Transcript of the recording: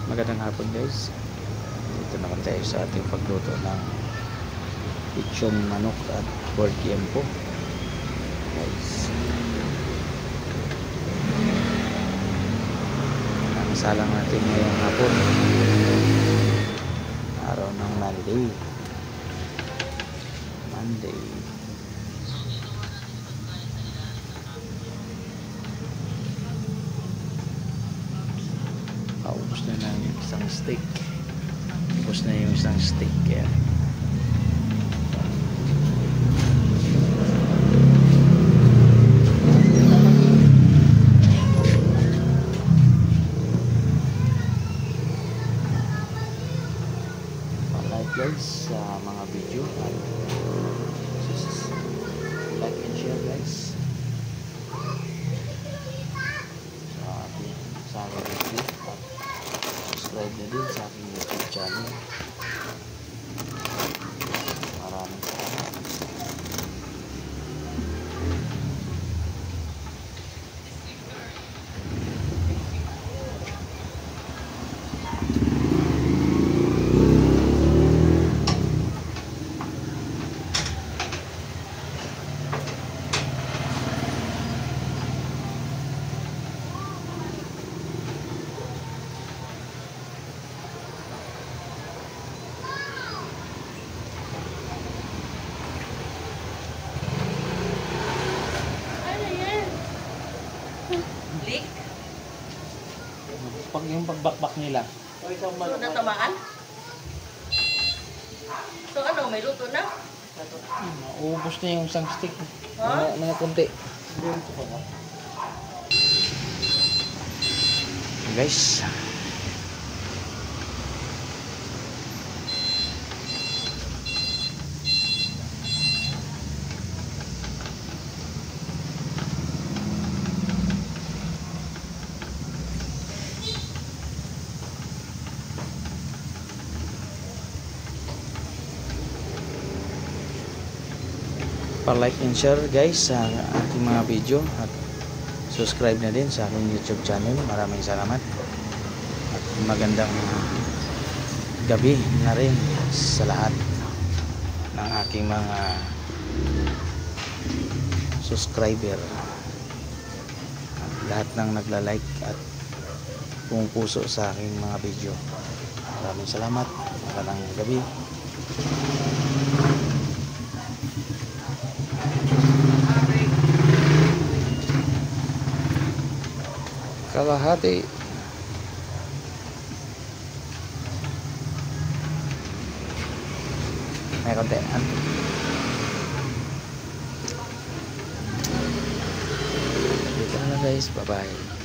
Magandang hapon guys. Dito naman tayo sa ating pagluto ng lechon manok at pork yempo guys. Ang salang natin ngayong hapon, araw ng Monday. Paubos na lang yung isang steak. Ubos na yung isang steak kaya like guys sa mga video at like and share guys sa aking video at subscribe na din sa aking YouTube channel. Maraming salamat. Lik? Pag yung pagbakbak nila. So, natamaan? So, ano? May luto na? Ubos na yung isang stick. Ha? Mga kunti. Guys. Pa-like and share guys sa ating mga video at subscribe na din sa aking YouTube channel. Maraming salamat at magandang gabi na rin sa lahat ng aking mga subscriber at lahat ng nagla-like at pumupuso sa aking mga video. Maraming salamat. Magandang gabi. Kalahati. May konti. Dito na guys. Bye bye.